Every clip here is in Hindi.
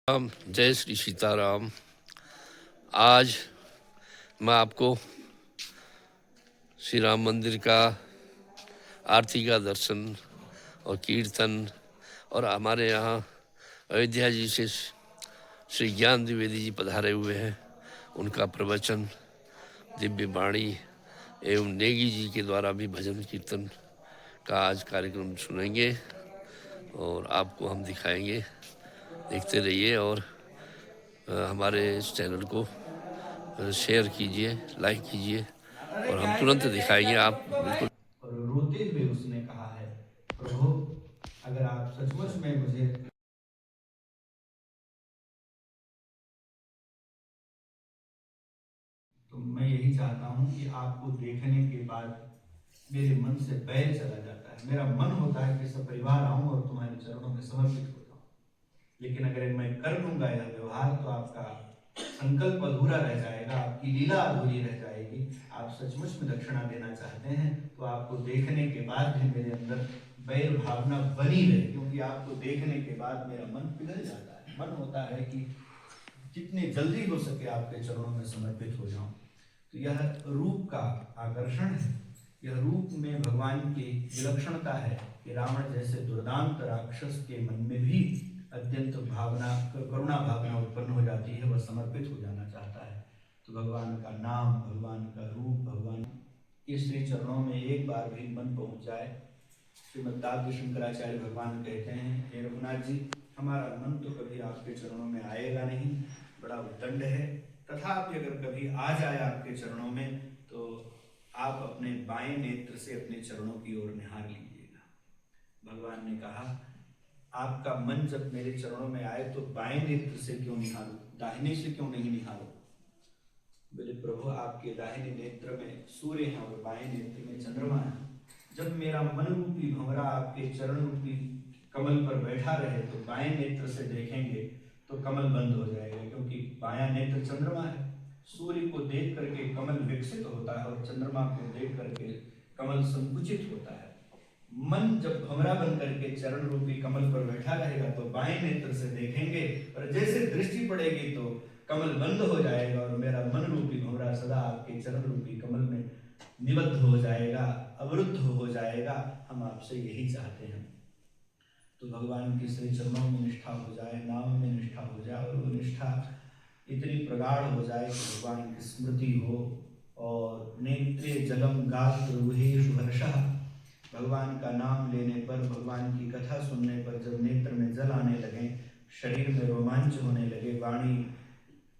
राम, जय श्री सीताराम। आज मैं आपको श्री राम मंदिर का आरती का दर्शन और कीर्तन और हमारे यहाँ अयोध्या जी से श्री ज्ञान द्विवेदी जी पधारे हुए हैं, उनका प्रवचन, दिव्य वाणी एवं नेगी जी के द्वारा भी भजन कीर्तन का आज कार्यक्रम सुनेंगे और आपको हम दिखाएंगे। देखते रहिए और हमारे इस चैनल को शेयर कीजिए, लाइक कीजिए और हम तुरंत दिखाएंगे। आप बिल्कुल। और रोते हुए उसने कहा है, प्रभु अगर आप सचमुच में मुझे तो मैं यही चाहता हूं कि आपको देखने के बाद मेरे मन से बैर चला जाता है। मेरा मन होता है कि सब परिवार आऊं और तुम्हारे चरणों में समर्पित हो जाऊं, लेकिन अगर मैं कर लूंगा यह व्यवहार तो आपका संकल्प अधूरा रह जाएगा, आपकी लीला अधूरी रह जाएगी। आप सचमुच में दक्षिणा देना चाहते हैं तो आपको देखने के बाद भी मेरे अंदर वैर भावना बनी रहे, क्योंकि आपको देखने के बाद मेरा मन पिघल जाता है। मन होता है कि जितनी जल्दी हो सके आपके चरणों में समर्पित हो जाऊं। तो यह रूप का आकर्षण है, यह रूप में भगवान की विलक्षणता है कि रावण जैसे दुर्दांत राक्षस के मन में भी अत्यंत भावना, करुणा भावना उत्पन्न हो जाती है, वह समर्पित हो जाना चाहता है। तो भगवान का नाम, भगवान का रूप, भगवान के श्री चरणों में एक बार भी मन पहुंच जाए। श्रीमद्दाद्य शंकराचार्य भगवान कहते हैं, हे रघुनाथ जी, हमारा मन तो कभी आपके चरणों में आएगा नहीं, बड़ा उद्दंड है, तथापि अगर कभी आ जाए आपके चरणों में तो आप अपने बाएं नेत्र से अपने चरणों की ओर निहार लीजिएगा। भगवान ने कहा, आपका मन जब मेरे चरणों में आए तो बाएं नेत्र से क्यों निहारो, दाहिने से क्यों नहीं निहारो? बोले, प्रभु आपके दाहिने नेत्र में सूर्य है और बाएं नेत्र में चंद्रमा है। जब मेरा मन रूपी भंवरा आपके चरण रूपी कमल पर बैठा रहे तो बाएं नेत्र से देखेंगे तो कमल बंद हो जाएगा, क्योंकि बायां नेत्र चंद्रमा है। सूर्य को देख करके कमल विकसित होता है और चंद्रमा को देख करके कमल संकुचित होता है। मन जब भंवरा बन करके चरण रूपी कमल पर बैठा रहेगा तो बाएं नेत्र से देखेंगे और जैसे दृष्टि पड़ेगी तो कमल बंद हो जाएगा और मेरा मन रूपी भंवरा सदा आपके चरण रूपी कमल में निबद्ध हो जाएगा, अवरुद्ध हो जाएगा। हम आपसे यही चाहते हैं। तो भगवान के श्री चरणों में निष्ठा हो जाए, नाम में निष्ठा हो जाए और वो निष्ठा इतनी प्रगाढ़ हो जाए कि भगवान की स्मृति हो और नेत्रे जलम गात्र रुहेषु हर्षः, भगवान का नाम लेने पर, भगवान की कथा सुनने पर जब नेत्र में जल आने लगे, शरीर में रोमांच होने लगे, वाणी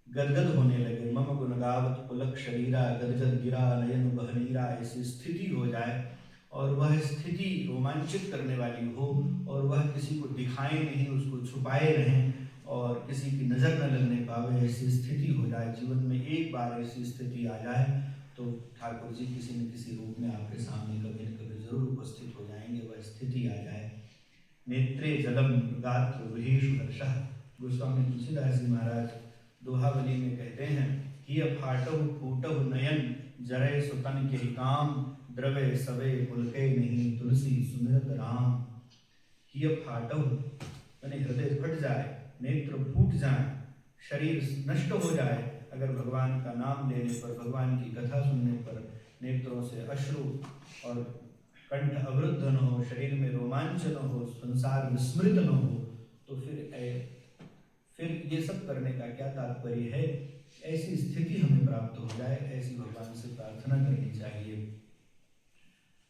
गदगद होने लगे, मम गुण गावत पुलक शरीरा गदगद गिरा नयन बहनीरा, ऐसी स्थिति हो जाए और वह स्थिति रोमांचित करने वाली हो और वह किसी को दिखाए नहीं, उसको छुपाए रहें और किसी की नज़र न लगने पावे, ऐसी स्थिति हो जाए। जीवन में एक बार ऐसी स्थिति आ जाए तो ठाकुर जी किसी न किसी रूप में आपके सामने कभी न कभी जरूर उपस्थित हो जाएंगे, वह स्थिति आ जाए। नेत्रे जलम गात्र रुहेषु हर्षः, गोस्वामी तुलसीदास जी महाराज दोहावली में कहते हैं, हिय फाटहु फूटहु नयन जरय सुतन के काम, द्रवे सवे पुलके नहीं तुलसी सुमिरत राम। हिय फाटहु यानी हृदय फट जाए, नेत्र फूट जाए, शरीर नष्ट हो जाए अगर भगवान का नाम लेने पर, भगवान की कथा सुनने पर नेत्रों से अश्रु और कंठ अवरुद्ध न हो, शरीर में रोमांच न हो, संसार विस्मृत न हो, तो फिर ये सब करने का क्या तात्पर्य है? ऐसी स्थिति हमें प्राप्त हो जाए, ऐसी भगवान से प्रार्थना करनी चाहिए।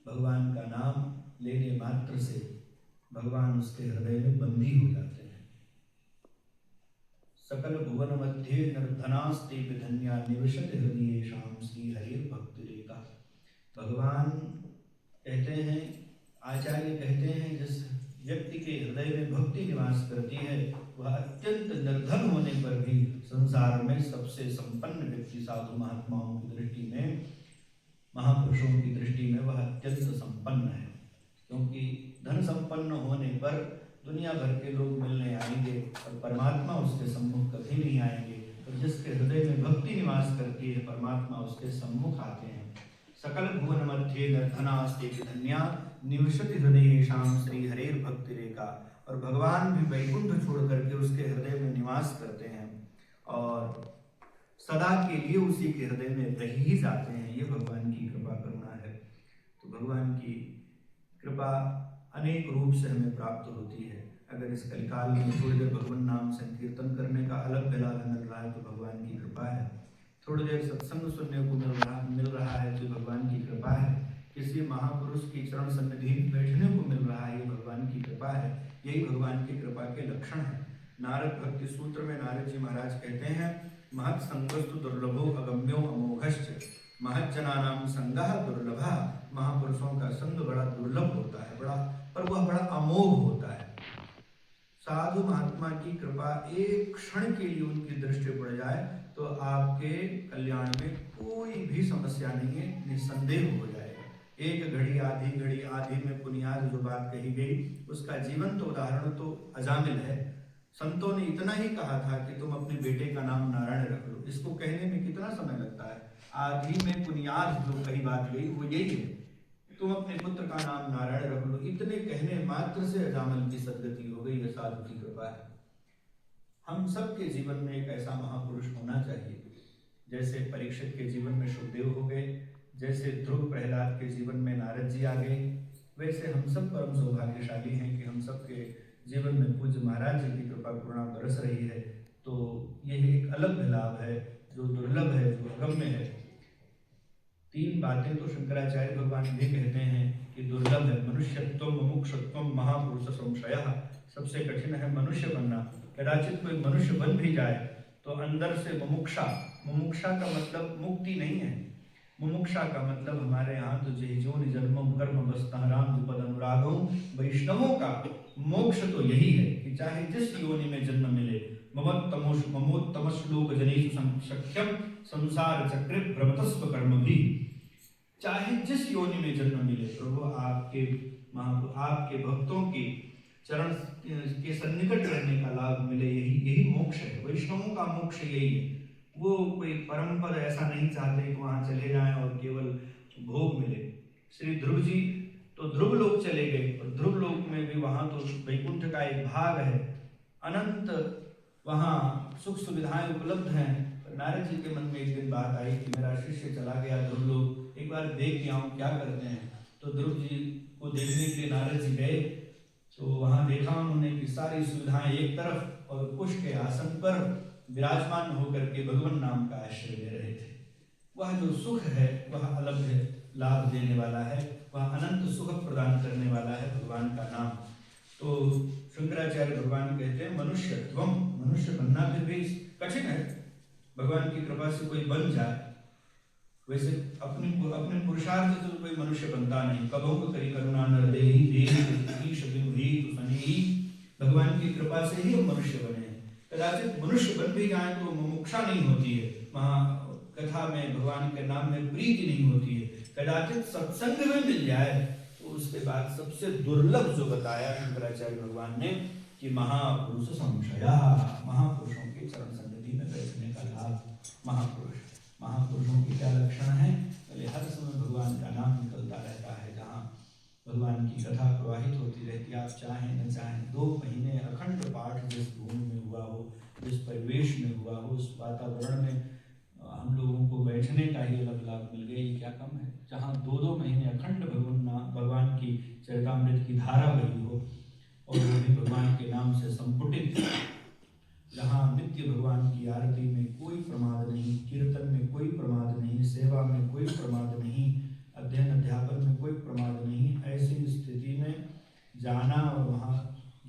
भगवान का नाम लेने मात्र से भगवान उसके हृदय में बंदी हो जाते हैं। सकल भुवन मध्य निर्धनास्ते विधन्या निविशत हृदयेषां श्री हरिर भक्ति रेखा। भगवान कहते हैं, आचार्य कहते हैं, जिस व्यक्ति के हृदय में भक्ति निवास करती है वह अत्यंत निर्धन होने पर भी संसार में सबसे संपन्न व्यक्ति, साधु महात्माओं की दृष्टि में, महापुरुषों की दृष्टि में वह अत्यंत संपन्न है। क्योंकि धन संपन्न होने पर दुनिया भर के लोग मिलने आएंगे और परमात्मा उसके सम्मुख कभी नहीं आएंगे, और जिसके हृदय में भक्ति निवास करती है परमात्मा उसके सम्मुख आते हैं। सकल भुवन मध्य निर्धनास्ते धन्या निविशति हृदयेषां श्री हरेर भक्ति रेखा। और भगवान भी वैकुंठ छोड़ करके उसके हृदय में निवास निवास करते हैं और सदा के लिए उसी के हृदय में रह ही जाते हैं। ये भगवान की कृपा करुणा है। तो भगवान की कृपा अनेक रूप से हमें प्राप्त होती है। अगर इस कलिकाल में थोड़ी देर भगवान नाम संकीर्तन करने का अलग लाभ मिल रहा है तो भगवान की कृपा है। थोड़ी देर सत्संग सुनने को मिल रहा है तो भगवान की कृपा है। किसी महापुरुष की चरण सन्निधि में बैठने को मिल रहा है, ये भगवान की कृपा है। यही भगवान की कृपा के लक्षण है। नारद भक्ति सूत्र में नारद जी महाराज कहते हैं, महत् संगस्तु दुर्लभो अगम्यो अमोघश्च महज्जनानां संगः दुर्लभः। महापुरुषों का संग बड़ा दुर्लभ होता है, पर वह बड़ा अमोघ होता है। साधु महात्मा की कृपा एक क्षण के लिए उनकी दृष्टि पड़ जाए तो आपके कल्याण में कोई भी समस्या नहीं है, निसंदेह हो जाएगा। एक घड़ी आधी में पुनियाद जो बात कही गई उसका जीवंत उदाहरण तो अजामिल है। संतों ने इतना ही कहा था कि तुम अपने बेटे का नाम नारायण रख लो। इसको कहने में कितना समय लगता है। आधी में पुनियाद जो कही बात गई वो यही है, तुम अपने पुत्र का नाम नारायण रख लो। इतने कहने मात्र से अजामिल की सदगति हो गई। यह साधु की कृपा है। हम सबके जीवन में एक ऐसा महापुरुष होना चाहिए। जैसे परीक्षित के जीवन में सुखदेव हो गए, जैसे ध्रुव प्रहलाद के जीवन में नारद जी आ गए, वैसे हम सब परम सौभाग्यशाली हैं कि हम सबके जीवन में पूज्य महाराज जी की कृपा करुणा बरस रही है। तो यह एक अलग लाभ है जो दुर्लभ है, जो अगम्य है। तीन बातें तो शंकराचार्य भगवान भी कहते हैं कि दुर्लभ है। मनुष्यत्व, मुमुक्षुत्व, महापुरुष संशयः। सबसे कठिन है मनुष्य बनना। कदाचित कोई मनुष्य बन भी जाए तो अंदर से मुमुक्षा का मतलब मुक्ति नहीं है। मुमुक्षा का मतलब हमारे यहाँ तो जय जोनि जन्मम कर्म बस्तः राम पद अनुरागों। वैष्णवों का मोक्ष तो यही है कि चाहे जिस योनि में जन्म मिले, ममोत्तमश्लोक जनेषु सख्यम संसार चक्रे भ्रमतस्व कर्म भी। चाहे जिस योनि में जन्म मिले, प्रभु आपके भक्तों के चरण के सन्निकट रहने का लाभ मिले, यही मोक्ष है। वैष्णवों का मोक्ष यही है। वो कोई परम पद ऐसा नहीं चाहते कि वहां चले जाएं और केवल भोग मिले। श्री ध्रुव जी तो ध्रुव लोक चले गए और ध्रुव लोक में भी वहां तो वैकुंठ का एक भाग है, अनंत वहां सुख सुविधाएं उपलब्ध हैं। नारद जी के मन में एक दिन बात आई कि मेरा शिष्य चला गया ध्रुव लोक, एक बार देख के आऊं क्या करते हैं। तो ध्रुव जी को देखने के लिए नारद जी गए तो वहां देखा उन्होंने कि सारी सुविधाएं एक तरफ और कुश के आसन पर विराजमान होकर के भगवान नाम का आश्रय ले रहे थे। वह जो सुख है वह अलग है, लाभ देने वाला है, वह अनंत सुख प्रदान करने वाला है भगवान का नाम। तो शंकराचार्य भगवान कहते हैं मनुष्यत्वम, मनुष्य बनना फिर भी कठिन है। भगवान की कृपा से कोई बन जाए, वैसे अपने पुरुषार्थ से तो कोई मनुष्य बनता नहीं। कबहु करी करुणा नर देहि देहि शबिमुहि तुसनेहि। भगवान की कृपा से ही हम मनुष्य बने हैं। कदाचित मनुष्य बन भी जाए तो मुमुक्षा नहीं होती है, कथा में भगवान के नाम में प्रीति नहीं होती है। कदाचित सत्संग में मिल जाए तो उसके बाद सबसे दुर्लभ जो बताया शंकराचार्य भगवान ने कि महापुरुष संशया, महापुरुषों के चरण सन्निधि में बैठने का लाभ। महापुरुषों की क्या लक्षण है? पहले हर समय भगवान का नाम निकलता रहता है। जहाँ भगवान की कथा प्रवाहित होती रहती है, आप चाहें न चाहें 2 महीने अखंड पाठ जिस भूमि में हुआ हो, जिस परिवेश में हुआ हो, उस वातावरण में हम लोगों को बैठने का ही अलग लाभ मिल गया, ये क्या कम है। जहाँ 2-2 महीने अखंड भगवान की चरितामृत की धारा बही हो और वो भी भगवान के नाम से संपुटित, जहाँ नित्य भगवान की आरती में कोई प्रमाद नहीं, कीर्तन में कोई प्रमाद नहीं, सेवा में कोई प्रमाद नहीं, अध्ययन अध्यापन में कोई प्रमाद नहीं, ऐसी स्थिति में जाना और वहाँ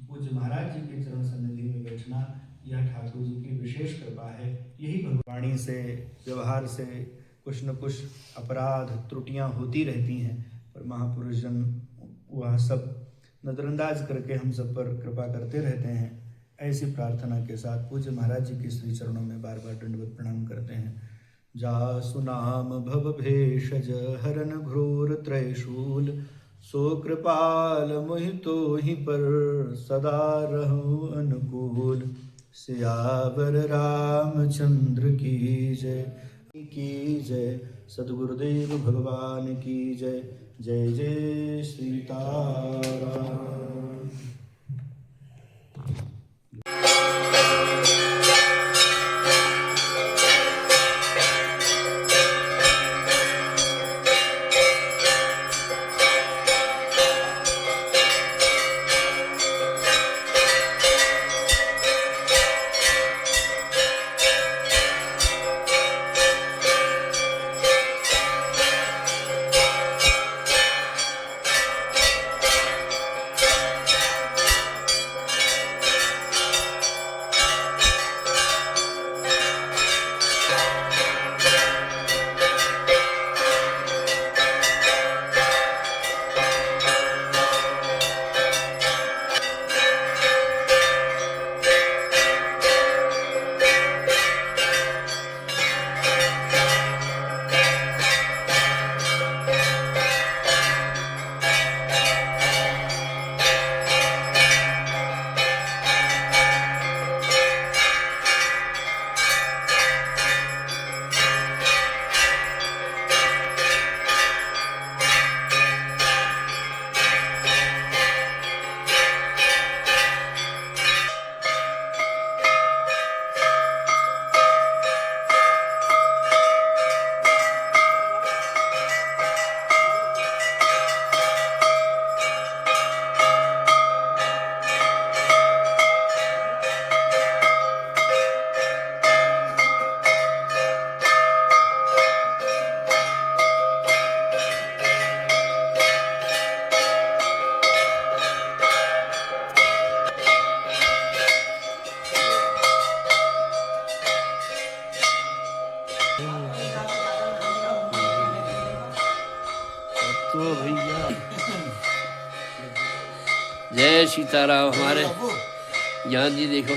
पूज्य महाराज जी के चरण सन्निधि में बैठना, यह ठाकुर जी की विशेष कृपा है। यही भगवानी से, व्यवहार से कुछ न कुछ अपराध त्रुटियां होती रहती हैं, पर महापुरुष जन वह सब नजरअंदाज करके हम सब पर कृपा करते रहते हैं। ऐसी प्रार्थना के साथ पूज्य महाराज जी के श्री चरणों में बार बार दंडवत प्रणाम करते हैं। जासु नाम भव भेषज हरन घोर त्रैशूल, सो कृपाल मोहितो ही पर सदा रहूं अनुकूल। सियावर रामचंद्र की जय, सद्गुरुदेव भगवान की जय। जय जय सीताराम। तो भैया जय सीताराम। हमारे ज्ञान जी देखो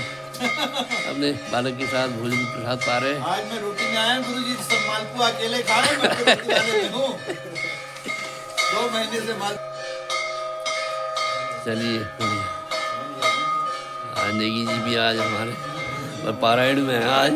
अपने बालक के साथ भोजन प्रसाद पा रहे हैं। आज मैं रोटी में आया गुरु जी, सब मालपुआ अकेले खाए, मैं तो रोटी वाले में हूँ। 2 महीने से माल। चलिए आज नेगी जी भी आज हमारे और पारायण में है आज।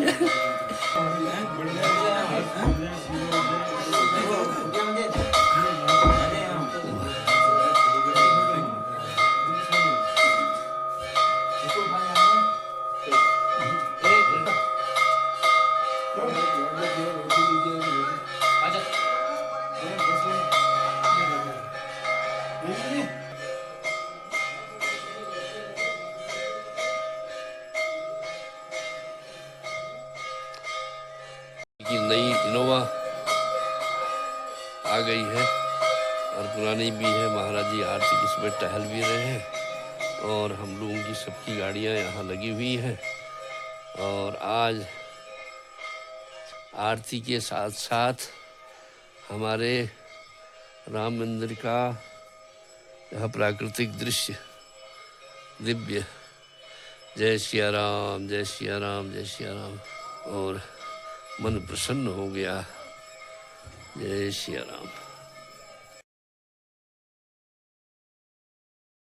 कि नई इनोवा आ गई है और पुरानी भी है। महाराज जी आरती इसमें टहल भी रहे हैं और हम लोगों की सबकी गाड़ियां यहाँ लगी हुई हैं। और आज आरती के साथ साथ हमारे राम मंदिर का यह प्राकृतिक दृश्य दिव्य, जय सिया राम, जय सिया राम, जय सिया राम, और मन प्रसन्न हो गया। जय सिया राम।